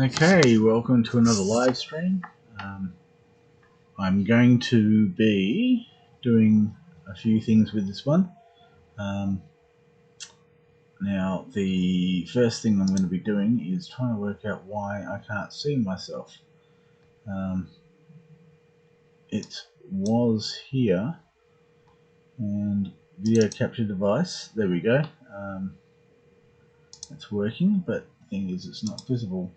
Okay, welcome to another live stream. I'm going to be doing a few things with this one. Now, the first thing I'm going to be doing is trying to work out why I can't see myself. It was here, and video capture device, there we go. It's working, but the thing is it's not visible.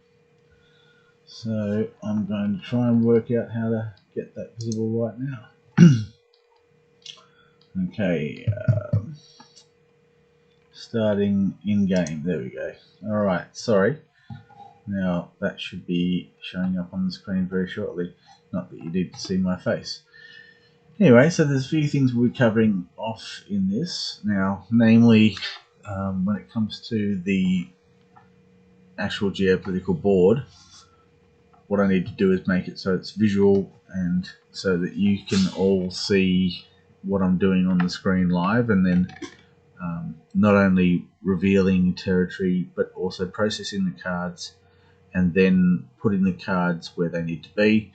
So I'm going to try and work out how to get that visible right now. Okay, starting in game. There we go. Alright, sorry. Now that should be showing up on the screen very shortly. Not that you need to see my face. Anyway, so there's a few things we'll be covering off in this now, namely when it comes to the actual geopolitical board. What I need to do is make it so it's visual and so that you can all see what I'm doing on the screen live, and then not only revealing territory but also processing the cards and then putting the cards where they need to be.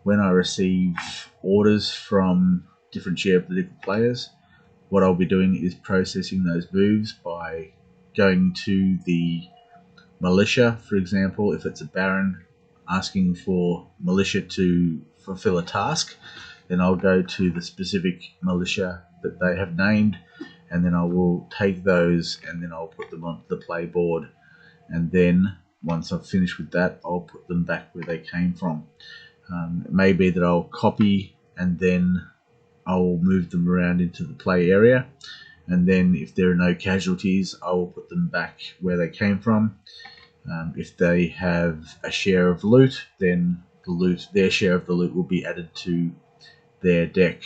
When I receive orders from different geopolitical players, what I'll be doing is processing those moves by going to the militia, for example. If it's a baron asking for militia to fulfill a task, then I'll go to the specific militia that they have named, and then I will take those and then I'll put them onto the play board, and then once I've finished with that, I'll put them back where they came from. It may be that I'll copy and then I'll move them around into the play area, and then if there are no casualties, I will put them back where they came from. If they have a share of loot, then their share of the loot will be added to their deck.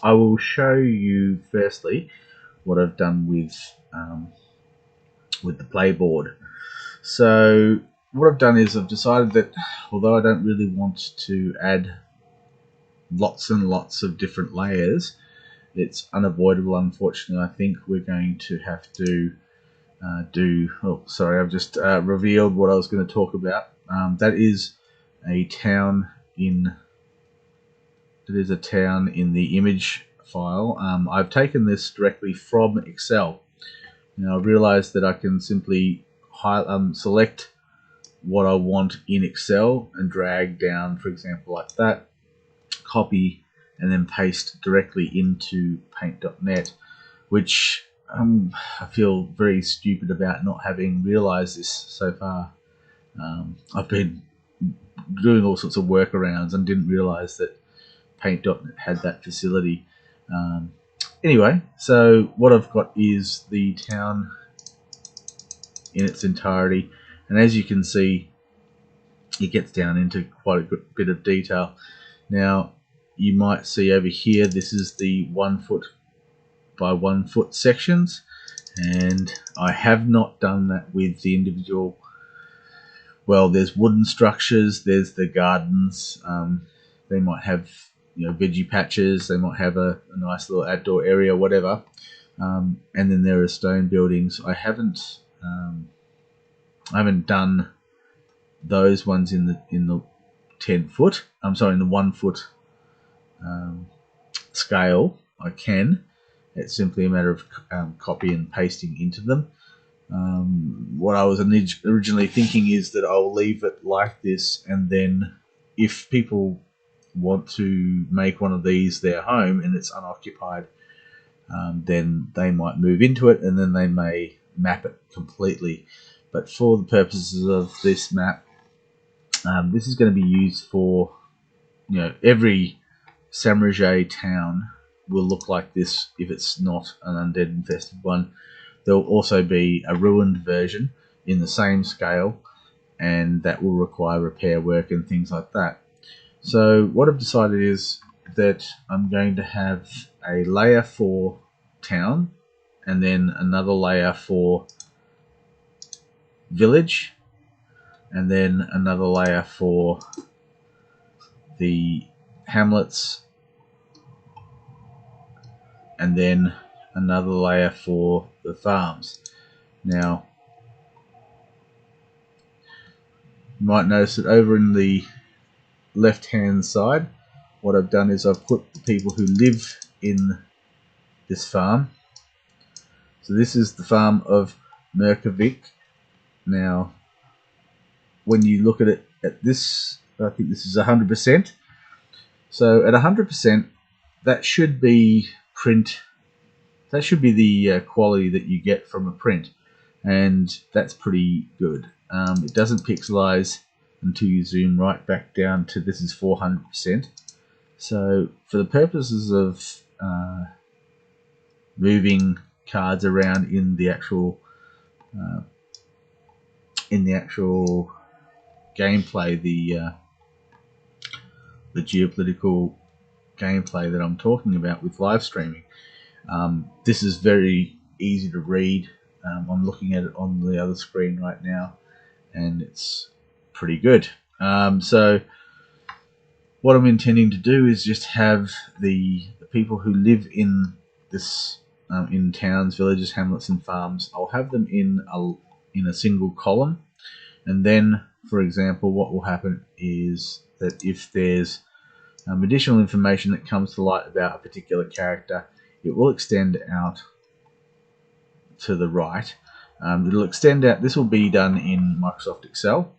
I will show you firstly what I've done with the playboard. So what I've done is I've decided that although I don't really want to add lots and lots of different layers, it's unavoidable. Unfortunately, I think we're going to have to I've just revealed what I was going to talk about. That is a town in the image file. I've taken this directly from Excel. Now I realized that I can simply select what I want in Excel and drag down, for example, like that, copy, and then paste directly into paint.net, which I feel very stupid about not having realized this so far. I've been doing all sorts of workarounds and didn't realize that paint.net had that facility. Anyway, so what I've got is the town in its entirety, and as you can see, it gets down into quite a good bit of detail. Now you might see over here, this is the 1 foot by 1 foot sections, and I have not done that with the individual. Well, there's wooden structures, there's the gardens, they might have veggie patches, they might have a nice little outdoor area, whatever, and then there are stone buildings. I haven't done those ones in the 10 foot. I'm sorry, in the 1 foot scale. I can. It's simply a matter of copy and pasting into them. What I was originally thinking is that I'll leave it like this, and then if people want to make one of these their home and it's unoccupied, then they might move into it and then they may map it completely. But for the purposes of this map, this is going to be used for, every Samarajay town will look like this if it's not an undead infested one. There'll also be a ruined version in the same scale, and that will require repair work and things like that. So what I've decided is that I'm going to have a layer for town, and then another layer for village, and then another layer for the hamlets, and then another layer for the farms. Now, You might notice that over in the left hand side, what I've done is I've put the people who live in this farm. So this is the farm of Merkovic. Now, when you look at it at this, I think this is 100%. So at 100%, that should be print. That should be the quality that you get from a print, and that's pretty good. It doesn't pixelize until you zoom right back down to this is 400%. So for the purposes of moving cards around in the actual gameplay, the geopolitical gameplay that I'm talking about with live streaming, this is very easy to read. I'm looking at it on the other screen right now, and it's pretty good. So what I'm intending to do is just have the people who live in this in towns, villages, hamlets, and farms. I'll have them in a single column, and then, for example, what will happen is that if there's additional information that comes to light about a particular character, it will extend out to the right. It'll extend out. This will be done in Microsoft Excel,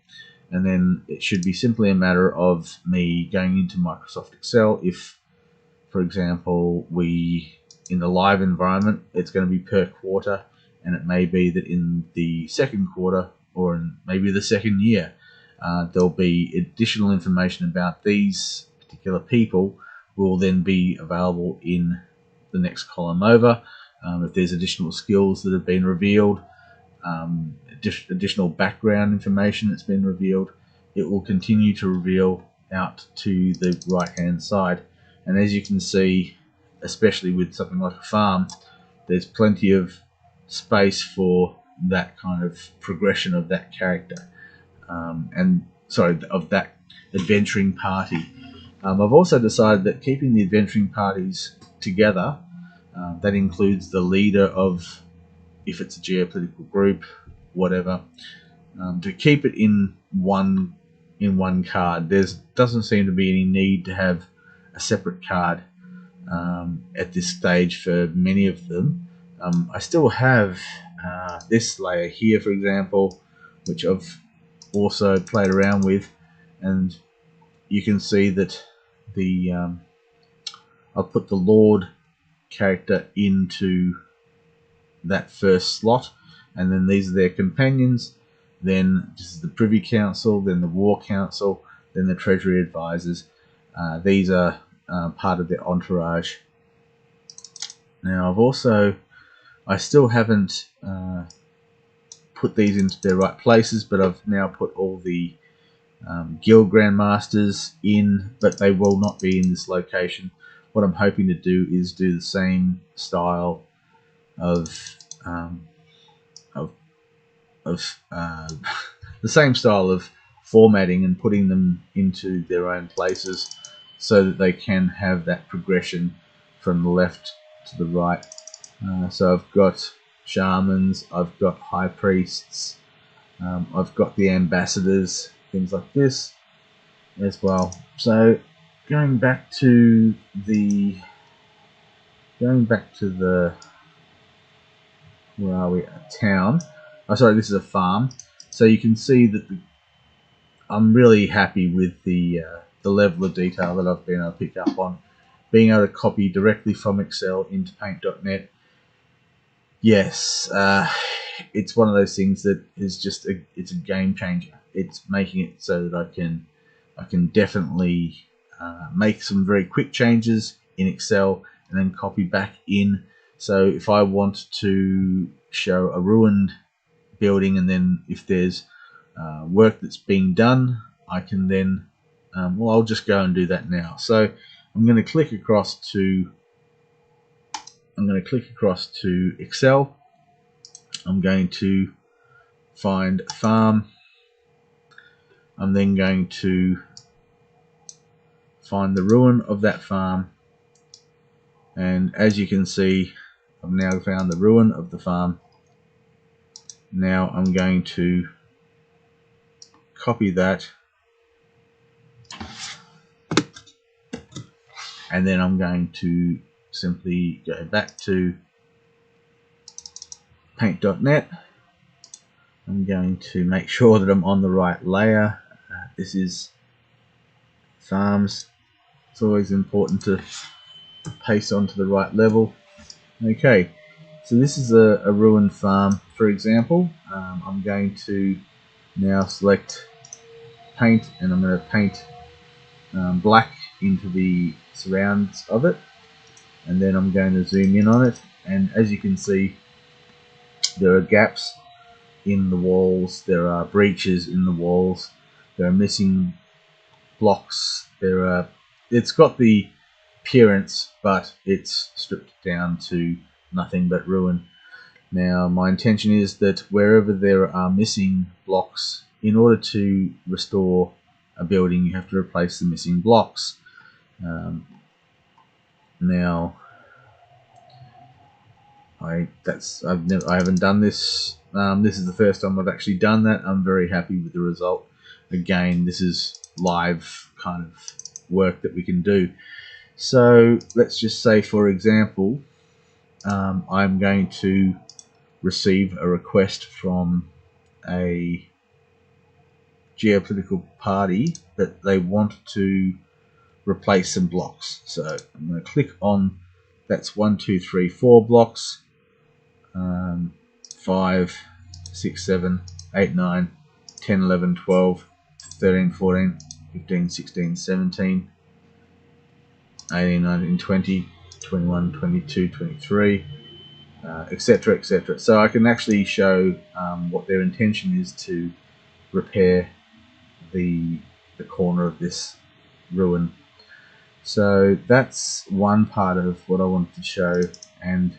and then it should be simply a matter of me going into Microsoft Excel. If, for example, in the live environment, it's going to be per quarter, and it may be that in the second quarter or in maybe the second year, there'll be additional information about these particular people will then be available in the next column over. If there's additional skills that have been revealed, additional background information that's been revealed, it will continue to reveal out to the right hand side. And as you can see, especially with something like a farm, there's plenty of space for that kind of progression of that character, of that adventuring party. I've also decided that keeping the adventuring parties together, that includes the leader of, if it's a geopolitical group, whatever, to keep it in one card. There doesn't seem to be any need to have a separate card at this stage for many of them. I still have this layer here, for example, which I've also played around with, and you can see that I've put the Lord character into that first slot, and then these are their companions. Then this is the Privy Council, then the War Council, then the Treasury Advisors. These are part of their entourage. Now I still haven't put these into their right places, but I've now put all the Guild Grandmasters in, but they will not be in this location. What I'm hoping to do is do the same style of the same style of formatting and putting them into their own places, so that they can have that progression from the left to the right. So I've got shamans, I've got high priests, I've got the ambassadors, things like this as well. So going back to the where are we? A town. Oh, sorry, this is a farm. So you can see that I'm really happy with the level of detail that I've been able to pick up on. Being able to copy directly from Excel into Paint.net. Yes, it's one of those things that is just it's a game changer. It's making it so that I can definitely make some very quick changes in Excel and then copy back in. So if I want to show a ruined building, and then if there's work that's being done, I can then I'll just go and do that now. So I'm going to click across to Excel. I'm going to find farm. I'm then going to find the ruin of that farm, and as you can see, I've now found the ruin of the farm. Now I'm going to copy that, and then I'm going to simply go back to paint.net. I'm going to make sure that I'm on the right layer. This is farms. It's always important to paste onto the right level. Okay, so this is a ruined farm, for example. I'm going to now select paint, and I'm going to paint black into the surrounds of it, and then I'm going to zoom in on it, and as you can see, there are gaps in the walls, there are breaches in the walls, there are missing blocks, it's got the appearance, but it's stripped down to nothing but ruin. Now my intention is that wherever there are missing blocks, in order to restore a building you have to replace the missing blocks. Now I haven't done this. This is the first time I've actually done that. I'm very happy with the result. Again, this is live kind of work that we can do. So let's just say, for example, I'm going to receive a request from a geopolitical party that they want to replace some blocks. So I'm going to click on, that's 1, 2, 3, 4 blocks. 5, 6, 7, 8, 9, 10, 11, 12, 13, 14, 15, 16, 17, 18, 19, 20, 21, 22, 23, etc., etc. So I can actually show what their intention is to repair the corner of this ruin. So that's one part of what I wanted to show, and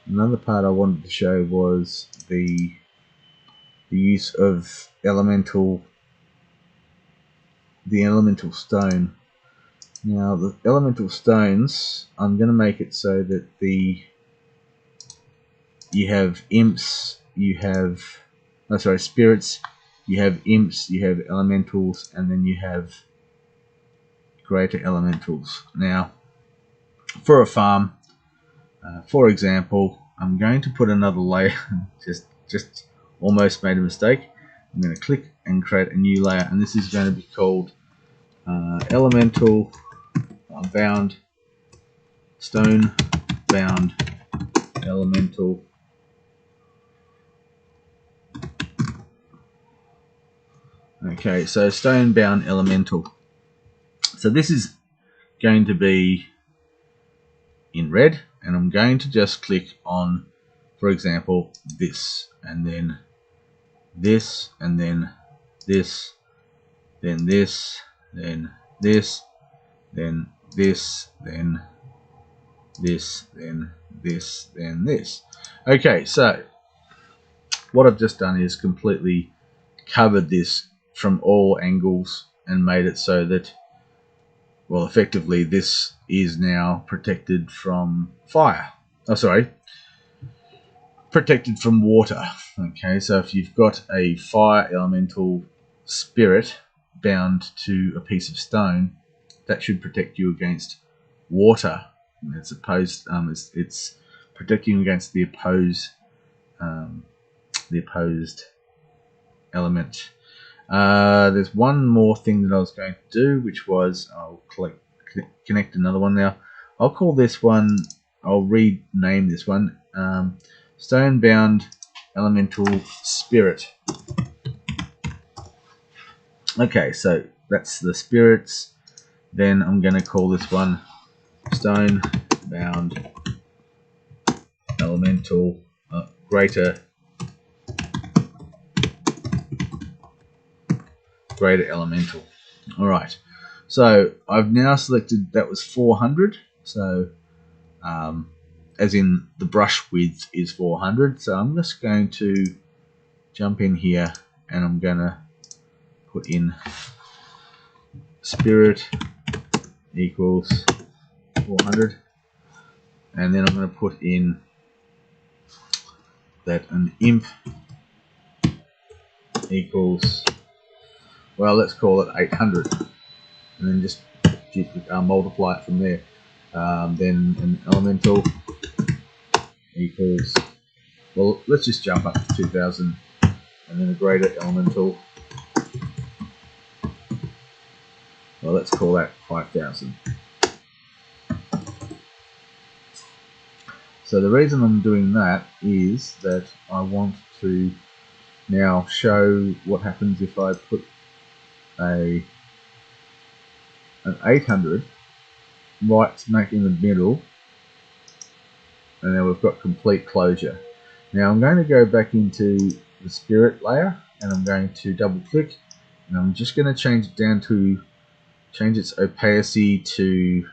another part I wanted to show was the use of the elemental stone. Now the elemental stones, I'm going to make it so that you have imps, you have spirits, you have imps, you have elementals, and then you have greater elementals. Now for a farm, for example, I'm going to put another layer. just almost made a mistake. I'm going to click and create a new layer, and this is going to be called elemental bound stone bound elemental. Okay, so stone bound elemental. So this is going to be in red, and I'm going to just click on, for example, this, and then this, and then this, then this, then this, then this, then this, then this, then this. Okay, so what I've just done is completely covered this from all angles and made it so that, well, effectively this is now protected from fire. Oh, sorry, protected from water. Okay, so if you've got a fire elemental spirit bound to a piece of stone, that should protect you against water. It's opposed. It's protecting you against the opposed element. There's one more thing that I was going to do, which was I'll connect another one now. I'll call this one, I'll rename this one stone bound elemental spirit. Okay, so that's the spirits. Then I'm going to call this one stone bound elemental greater elemental. Alright, so I've now selected, that was 400, so as in the brush width is 400, so I'm just going to jump in here and I'm going to put in spirit equals 400, and then I'm going to put in that an imp equals well, let's call it 800, and then just multiply it from there. Then an elemental equals, well, let's just jump up to 2000, and then a greater elemental, well, let's call that 5000. So the reason I'm doing that is that I want to now show what happens if I put an 800 right smack in the middle, and then we've got complete closure. Now I'm going to go back into the spirit layer, and I'm going to double click, and I'm just going to change it down to change its opacity to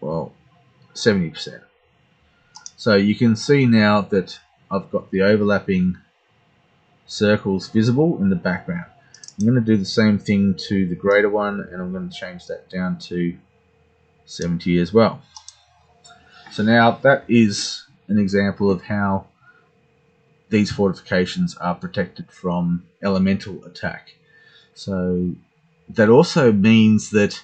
well, 70%. So you can see now that I've got the overlapping circles visible in the background. I'm going to do the same thing to the greater one, and I'm going to change that down to 70 as well. So now that is an example of how these fortifications are protected from elemental attack. So that also means that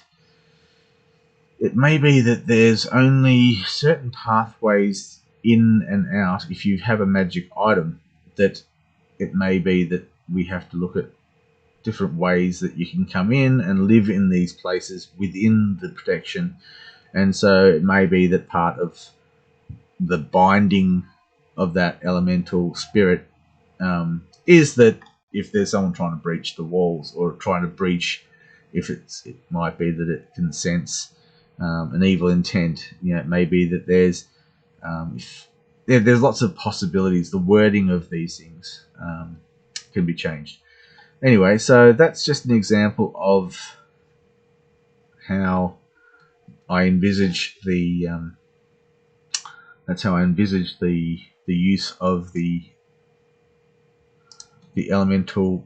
it may be that there's only certain pathways in and out. If you have a magic item, that it may be that we have to look at different ways that you can come in and live in these places within the protection. And so it may be that part of the binding of that elemental spirit is that if there's someone trying to breach the walls, or trying to breach, if it might be that it can sense an evil intent. It may be that there's there's lots of possibilities. The wording of these things can be changed. Anyway, so that's just an example of how I envisage the use of the elemental,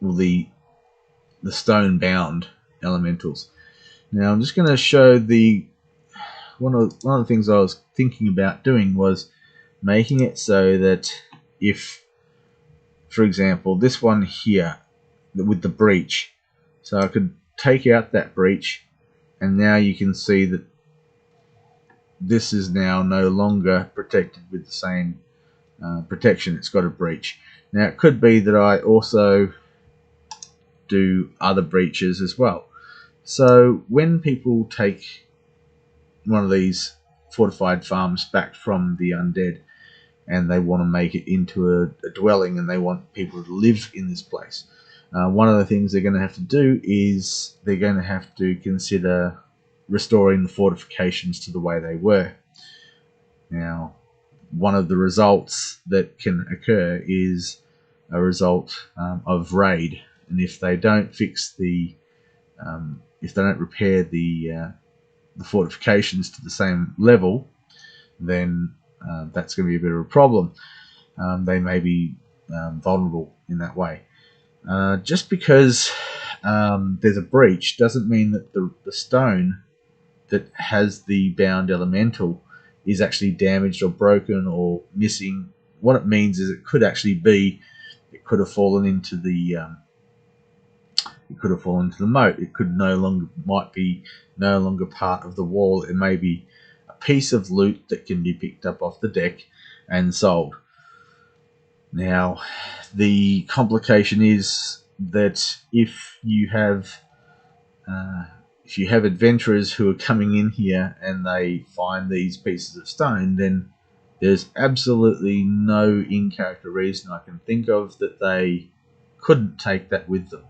well, the stone bound elementals. Now I'm just going to show one of the things I was thinking about doing was making it so that if, for example, this one here with the breach, so I could take out that breach, and now you can see that this is now no longer protected with the same protection. It's got a breach. Now it could be that I also do other breaches as well. So when people take one of these fortified farms back from the undead, and they want to make it into a dwelling, and they want people to live in this place, one of the things they're going to have to do is they're going to have to consider restoring the fortifications to the way they were. Now, one of the results that can occur is a result of raid, and if they don't fix if they don't repair the fortifications to the same level, then that's going to be a bit of a problem. They may be vulnerable in that way. Just because there's a breach doesn't mean that the stone that has the bound elemental is actually damaged or broken or missing. What it means is it could have fallen into the moat. It might be no longer part of the wall. It may be a piece of loot that can be picked up off the deck and sold. Now, the complication is that if you have adventurers who are coming in here and they find these pieces of stone, then there's absolutely no in-character reason I can think of that they couldn't take that with them.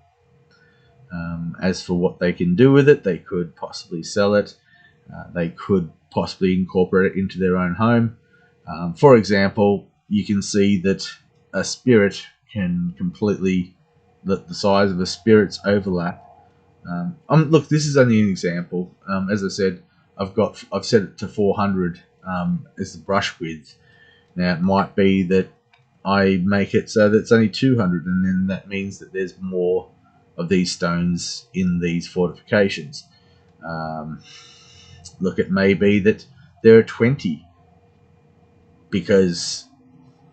As for what they can do with it, they could possibly sell it. They could possibly incorporate it into their own home. For example, you can see that a spirit can completely, the size of a spirit's overlap. Look, this is only an example. As I said, I've set it to 400 as the brush width. Now it might be that I make it so that it's only 200, and then that means that there's more of these stones in these fortifications. Look, it may be that there are 20, because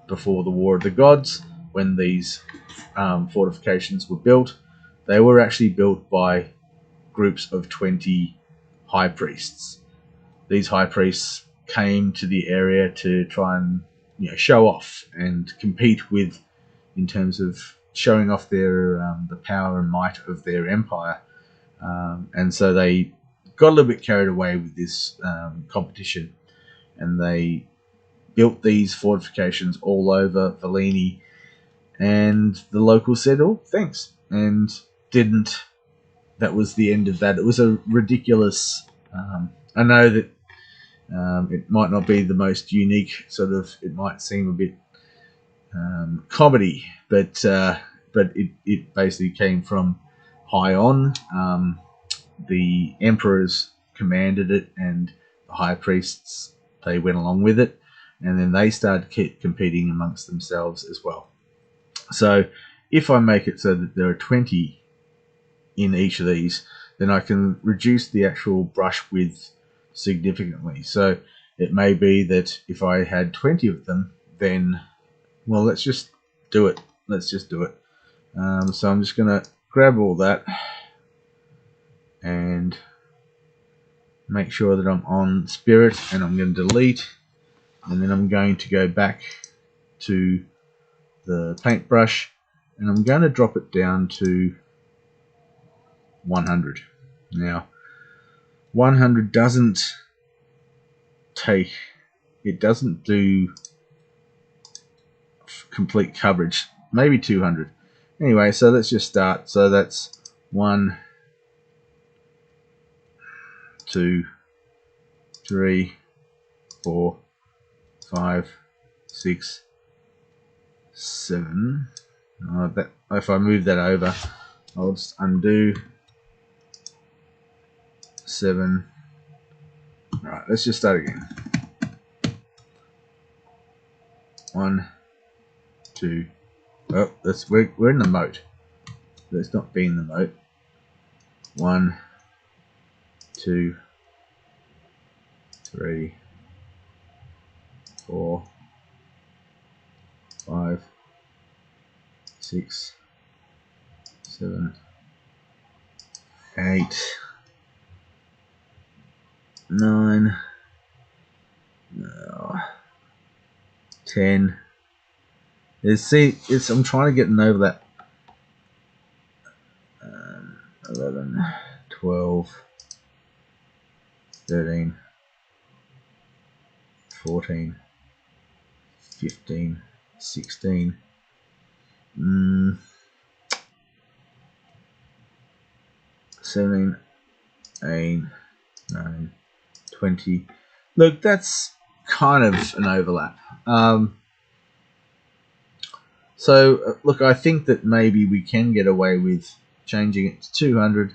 before the War of the Gods, when these fortifications were built, they were actually built by groups of 20 high priests. These high priests came to the area to try and show off and compete with, in terms of showing off their the power and might of their empire, and so they got a little bit carried away with this competition, and they built these fortifications all over Valini, and the locals said, "Oh, thanks," and didn't. That was the end of that. It was a ridiculous. I know that it might not be the most unique sort of. It might seem a bit comedy, but it basically came from high on. The emperors commanded it, and the high priests, they went along with it, and then they started competing amongst themselves as well. So if I make it so that there are 20 in each of these, then I can reduce the actual brush width significantly. So it may be that if I had 20 of them, then, well, let's just do it. So I'm just going to grab all that and make sure that I'm on spirit, and I'm going to delete, and then I'm going to go back to the paintbrush, and I'm going to drop it down to 100. Now 100 doesn't do complete coverage, maybe 200. Anyway, so let's just start. So that's 1, 2, 3, 4, 5, 6, 7. That, if I move that over, I'll just undo 7. Alright, let's just start again. 1, 2. Oh, we're in the moat. Let's not be in the moat. 1, 2, 3, 4, 5, 6, 7, 8, 9, 10. I'm trying to get an overlap. 11, 12, 13, 14, 15, 16, 17, 18, 19, 20. Look, that's kind of an overlap. So look, I think that maybe we can get away with changing it to 200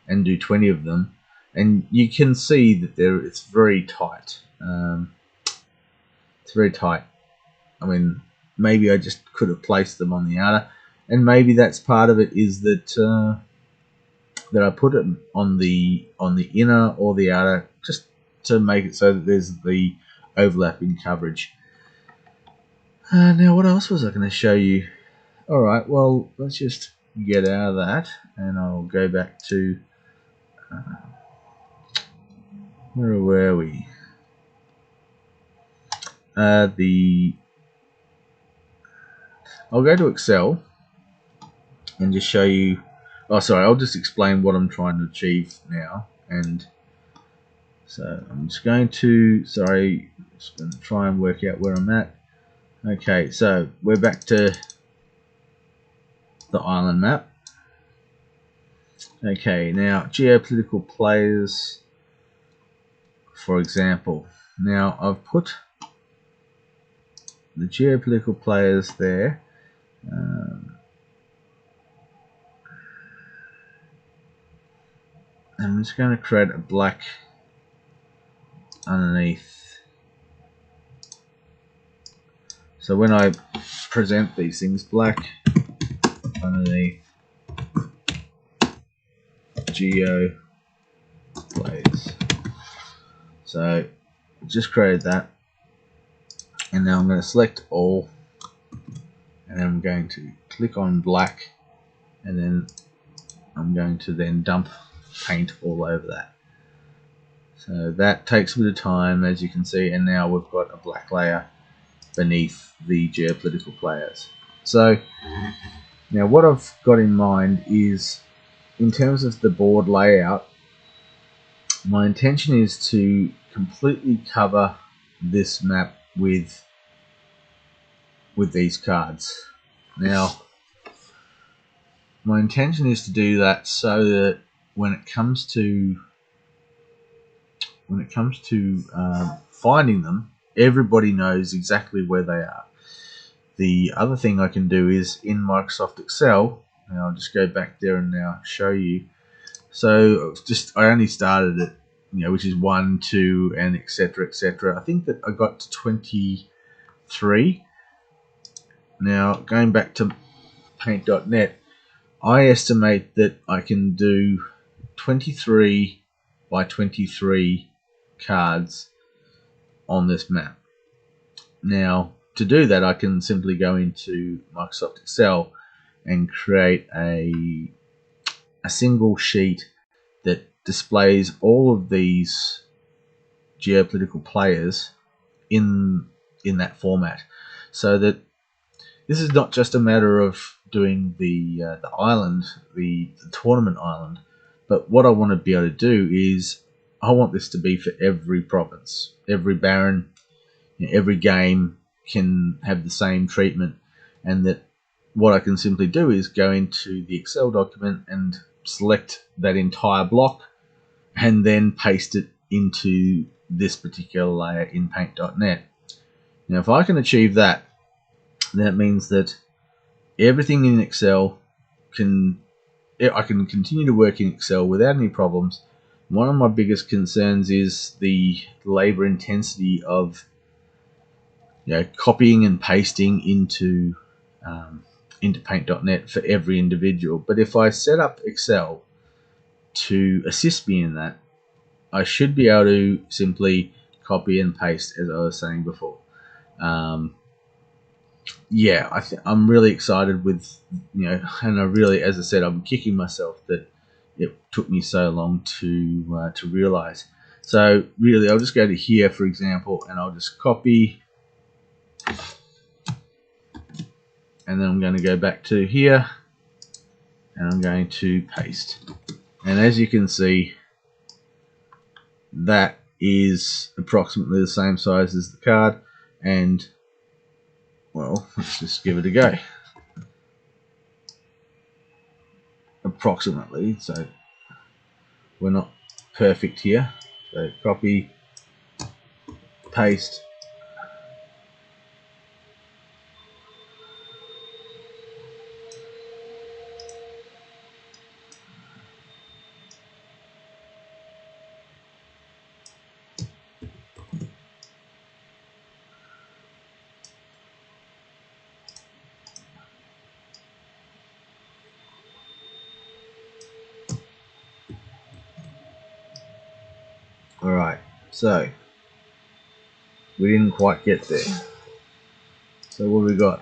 and do 20 of them, and you can see that it's very tight. It's very tight. I mean, maybe I just could have placed them on the outer, and maybe that's part of it, is that that I put it on the inner or the outer, just to make it so that there's the overlapping coverage. Now, what else was I going to show you? Alright, well, let's just get out of that, and I'll go back to... where were we? I'll go to Excel and just show you... Oh, sorry, I'll just explain what I'm trying to achieve now. And so I'm just going to... Sorry, I'm just going to try and work out where I'm at. Okay, so we're back to the island map. Okay, now geopolitical players, for example. Now I've put the geopolitical players there. I'm just going to create a black underneath. So when I present these things, black underneath geo players. So just created that, and now I'm going to select all, and I'm going to click on black, and then I'm going to then dump paint all over that. So that takes a bit of time, as you can see, and now we've got a black layer beneath the geopolitical players. So now what I've got in mind is, in terms of the board layout, my intention is to completely cover this map with these cards. Now, my intention is to do that so that when it comes to finding them, everybody knows exactly where they are. The other thing I can do is in Microsoft Excel, and I'll just go back there and now show you. So I only started it, which is 1, 2, and etc. etc. I think that I got to 23. Now going back to paint.net, I estimate that I can do 23 by 23 cards on this map. Now, to do that, I can simply go into Microsoft Excel and create a single sheet that displays all of these geopolitical players in that format, so that this is not just a matter of doing the island, the tournament island, but what I want to be able to do is I want this to be for every province, every baron, every game can have the same treatment, and that what I can simply do is go into the Excel document and select that entire block and then paste it into this particular layer in paint.net. Now if I can achieve that, then it means that everything in Excel I can continue to work in Excel without any problems. One of my biggest concerns is the labor intensity of copying and pasting into paint.net for every individual. But if I set up Excel to assist me in that, I should be able to simply copy and paste, as I was saying before. I'm really excited with, and I really, as I said, I'm kicking myself that it took me so long to realize. So really, I'll just go to here, for example, and I'll just copy, and then I'm going to go back to here, and I'm going to paste. And as you can see, that is approximately the same size as the card, and well, let's just give it a go. Approximately, so we're not perfect here. So copy, paste, Alright, so we didn't quite get there. So what have we got?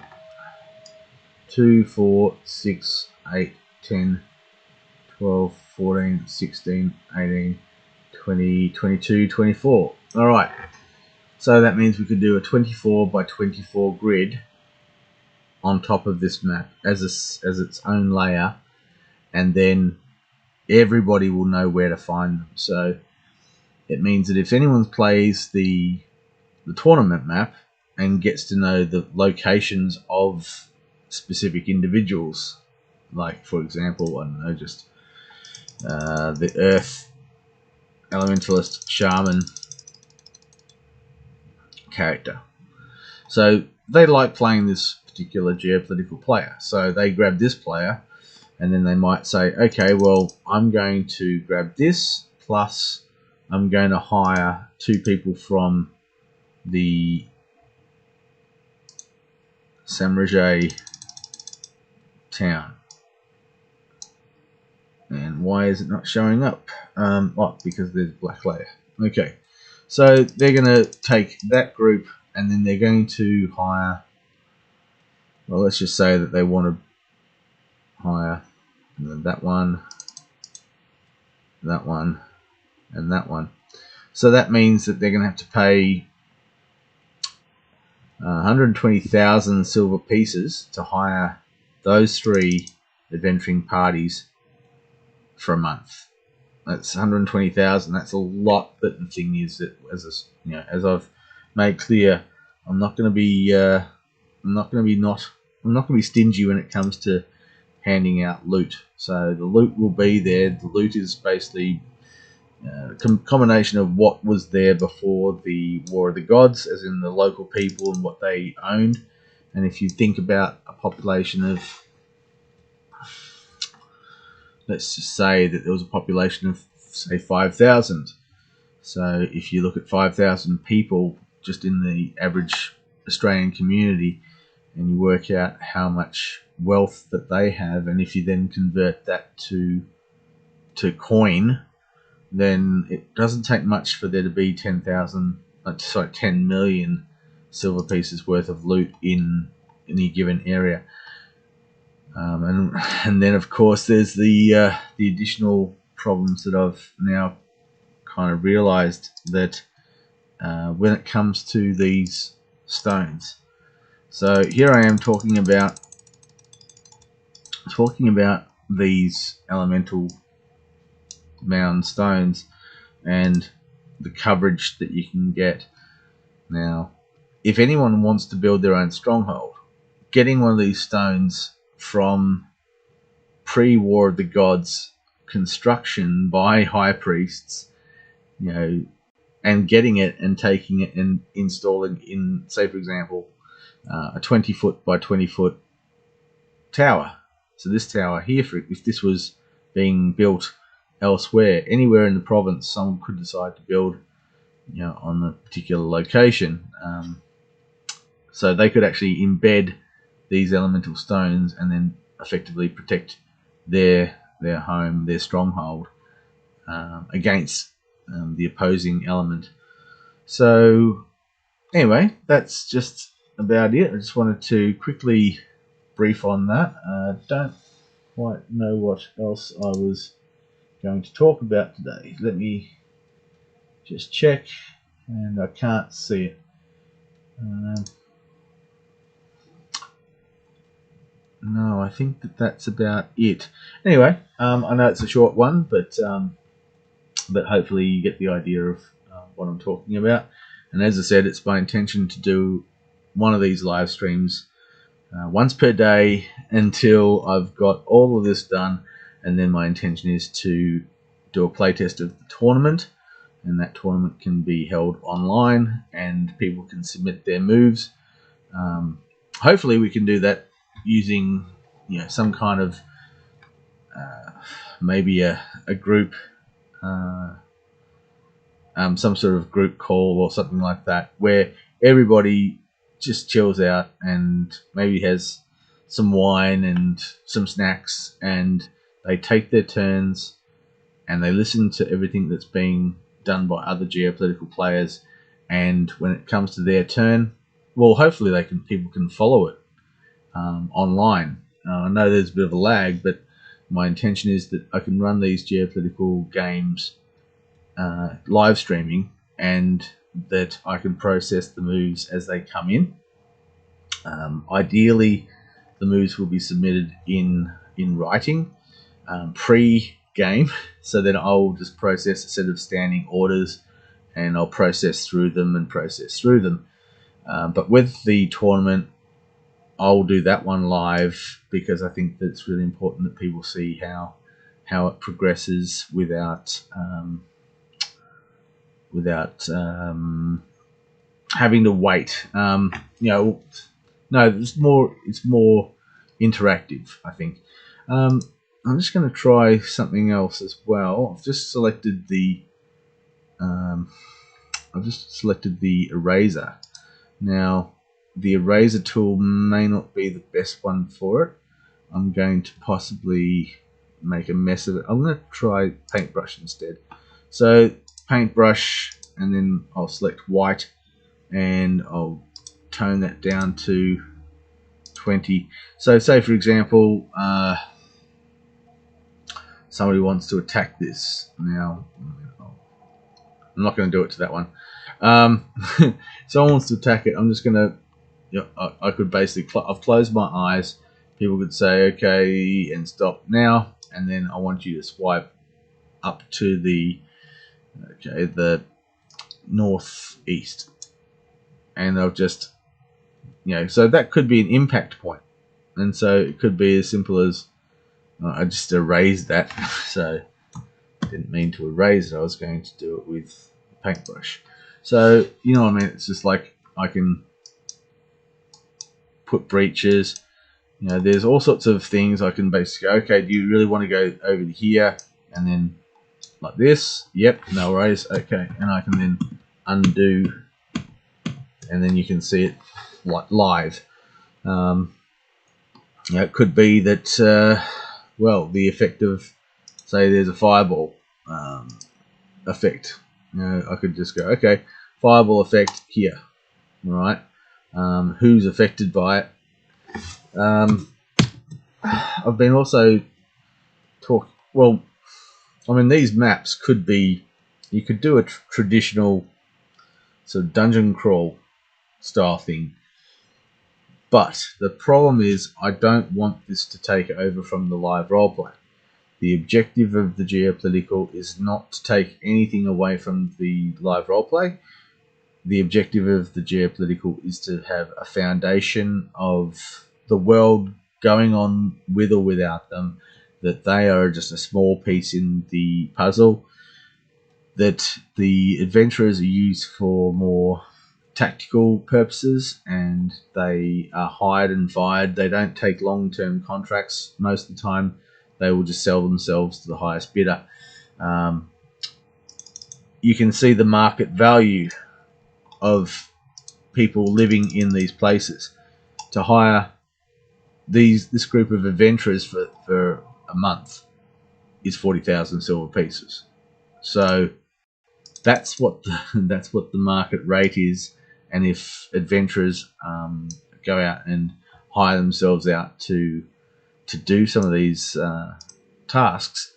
2, 4, 6, 8, 10, 12, 14, 16, 18, 20, 22, 24. Alright, so that means we could do a 24 by 24 grid on top of this map as its own layer, and then everybody will know where to find them. So it means that if anyone plays the tournament map and gets to know the locations of specific individuals, like for example, I don't know, just the Earth Elementalist Shaman character. So they like playing this particular geopolitical player. So they grab this player, and then they might say, okay, well, I'm going to grab this, plus I'm going to hire 2 people from the Samrajay town. And why is it not showing up? Because there's black layer. Okay, so they're going to take that group, and then they're going to hire well, let's just say that they want to hire that one, that one, and that one. So that means that they're going to have to pay 120,000 silver pieces to hire those 3 adventuring parties for a month. That's 120,000. That's a lot. But the thing is that, as I've made clear, I'm not going to be stingy when it comes to handing out loot. So the loot will be there. The loot is basically a combination of what was there before the War of the Gods, as in the local people and what they owned. And if you think about a population of, let's just say that there was a population of, say, 5,000. So if you look at 5,000 people just in the average Australian community, and you work out how much wealth that they have, and if you then convert that to coin, then it doesn't take much for there to be 10 million silver pieces worth of loot in any given area. And then of course there's the additional problems that I've now kind of realized, that when it comes to these stones. So here I am talking about these elemental mound stones and the coverage that you can get. Now, if anyone wants to build their own stronghold, getting one of these stones from pre-War of the Gods construction by high priests, and getting it and taking it and installing in, say for example, a 20-foot by 20-foot tower. So this tower here, if this was being built elsewhere, anywhere in the province, someone could decide to build, on a particular location. So they could actually embed these elemental stones and then effectively protect their home, their stronghold, against the opposing element. So anyway, that's just about it. I just wanted to quickly brief on that. Don't quite know what else I was going to talk about today. Let me just check, and I can't see it. No, I think that's about it. Anyway, I know it's a short one, but hopefully you get the idea of what I'm talking about. And as I said, it's my intention to do one of these live streams once per day until I've got all of this done, and then my intention is to do a playtest of the tournament, and that tournament can be held online and people can submit their moves. Hopefully we can do that using some kind of maybe a group, some sort of group call or something like that, where everybody just chills out and maybe has some wine and some snacks, and they take their turns and they listen to everything that's being done by other geopolitical players, and when it comes to their turn, well, hopefully people can follow it online. I know there's a bit of a lag, but my intention is that I can run these geopolitical games live streaming, and that I can process the moves as they come in. Ideally, the moves will be submitted in writing pre-game, so then I'll just process a set of standing orders, and I'll process through them. But with the tournament, I'll do that one live, because I think that it's really important that people see how it progresses without having to wait. No, it's more interactive, I think. I'm just going to try something else as well. I've just selected the eraser. Now, the eraser tool may not be the best one for it. I'm going to possibly make a mess of it. I'm going to try paintbrush instead. So paintbrush, and then I'll select white, and I'll tone that down to 20. So say for example, somebody wants to attack this. Now, I'm not going to do it to that one. Someone wants to attack it. I'm just going to, you know, I could basically, I've closed my eyes. People could say, okay, and stop now. And then I want you to swipe up to the, okay, the northeast. And they'll just, you know, so that could be an impact point. And so it could be as simple as, I just erased that. So I didn't mean to erase it. I was going to do it with a paintbrush. So, you know what I mean? It's just like I can put breaches. You know, there's all sorts of things I can basically, okay, do you really want to go over to here? And then like this. Yep, no worries. Okay, and I can then undo. And then you can see it like live. You know, it could be that, well, the effect of, say, there's a fireball effect. You know, I could just go, okay, fireball effect here, right? Who's affected by it? I've been also well, I mean, these maps could be, you could do a traditional sort of dungeon crawl style thing, but the problem is I don't want this to take over from the live roleplay. The objective of the geopolitical is not to take anything away from the live roleplay. The objective of the geopolitical is to have a foundation of the world going on with or without them, that they are just a small piece in the puzzle, that the adventurers are used for more tactical purposes, and they are hired and fired. They don't take long-term contracts. Most of the time they will just sell themselves to the highest bidder. You can see the market value of people living in these places. To hire this group of adventurers for a month is 40,000 silver pieces. So that's what the market rate is. And if adventurers go out and hire themselves out to do some of these tasks,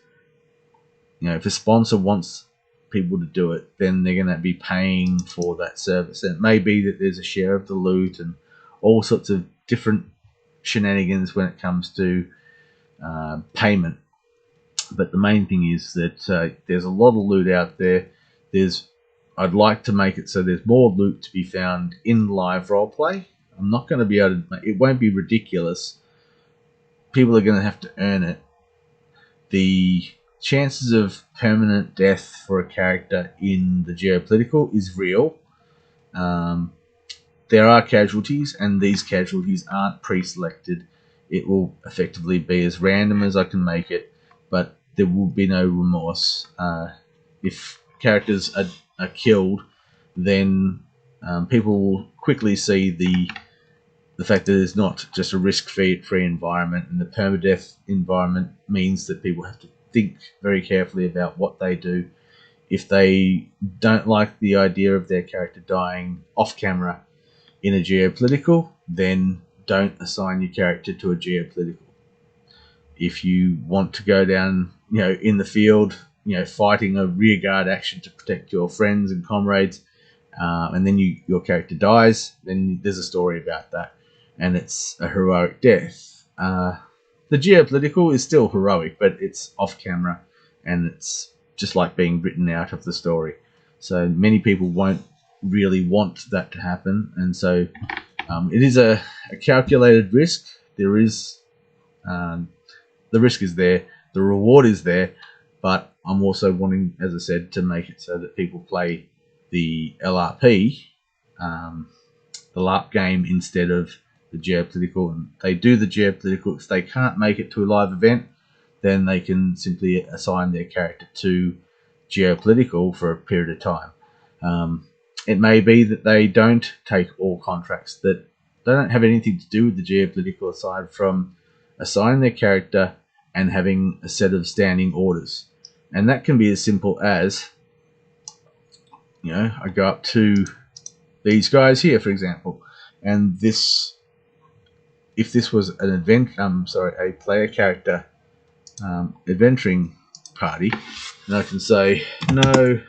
you know, if a sponsor wants people to do it, then they're going to be paying for that service. And it may be that there's a share of the loot and all sorts of different shenanigans when it comes to payment. But the main thing is that there's a lot of loot out there. I'd like to make it so there's more loot to be found in live roleplay. I'm not going to be able to. It won't be ridiculous. People are going to have to earn it. The chances of permanent death for a character in the geopolitical is real. There are casualties, and these casualties aren't pre-selected. It will effectively be as random as I can make it, but there will be no remorse. If characters are killed, then people will quickly see the fact that it's not just a risk-free environment, and the permadeath environment means that people have to think very carefully about what they do. If they don't like the idea of their character dying off camera in a geopolitical, then don't assign your character to a geopolitical. If you want to go down, you know, in the field, you know, fighting a rearguard action to protect your friends and comrades, and then your character dies, then there's a story about that, and it's a heroic death. The geopolitical is still heroic, but it's off camera, and it's just like being written out of the story. So many people won't really want that to happen, and so it is a calculated risk. There is the risk is there, the reward is there, but I'm also wanting, as I said, to make it so that people play the LRP, the LARP game, instead of the geopolitical. And they do the geopolitical. If they can't make it to a live event, then they can simply assign their character to geopolitical for a period of time. It may be that they don't take all contracts, that they don't have anything to do with the geopolitical aside from assigning their character and having a set of standing orders. And that can be as simple as, you know, I go up to these guys here, for example, and this if this was an a player character adventuring party, and I can say no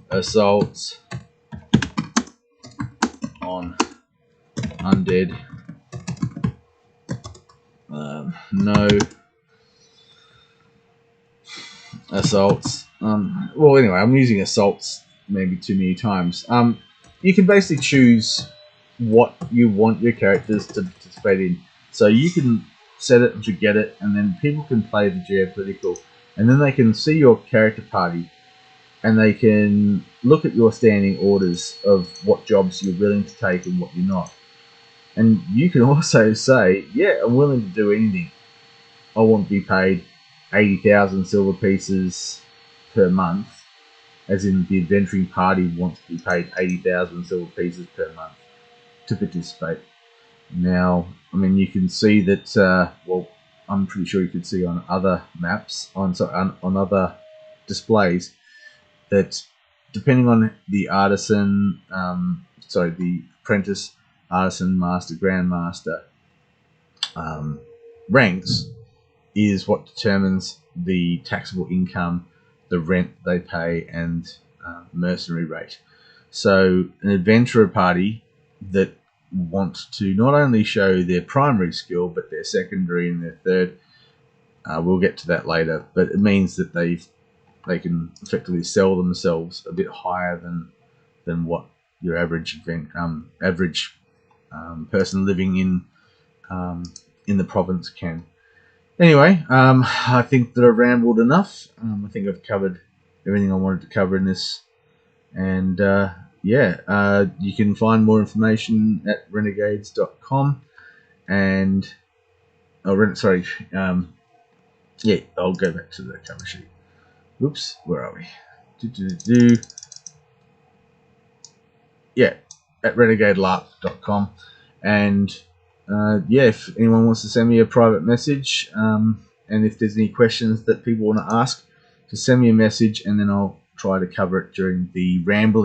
assaults on undead, no assaults. Well, anyway, I'm using assaults maybe too many times. You can basically choose what you want your characters to participate in. So you can set it to get it, and then people can play the geopolitical, and then they can see your character party, and they can look at your standing orders of what jobs you're willing to take and what you're not. And you can also say, yeah, I'm willing to do anything. I want to be paid 80,000 silver pieces per month, as in the adventuring party wants to be paid 80,000 silver pieces per month to participate. Now, I mean, you can see that, well, I'm pretty sure you could see on other maps, on other displays, that depending on the artisan, the apprentice, artisan, master, grandmaster ranks, is what determines the taxable income, the rent they pay, and mercenary rate. So an adventurer party that want to not only show their primary skill but their secondary and their third, we'll get to that later, but it means that they can effectively sell themselves a bit higher than what your average person living in the province can. Anyway, I think that I've rambled enough. I think I've covered everything I wanted to cover in this. And you can find more information at renegades.com. And, I'll go back to the cover sheet. Oops, where are we? Yeah, at renegadelarp.com. And if anyone wants to send me a private message, and if there's any questions that people want to ask, just send me a message, and then I'll try to cover it during the rambling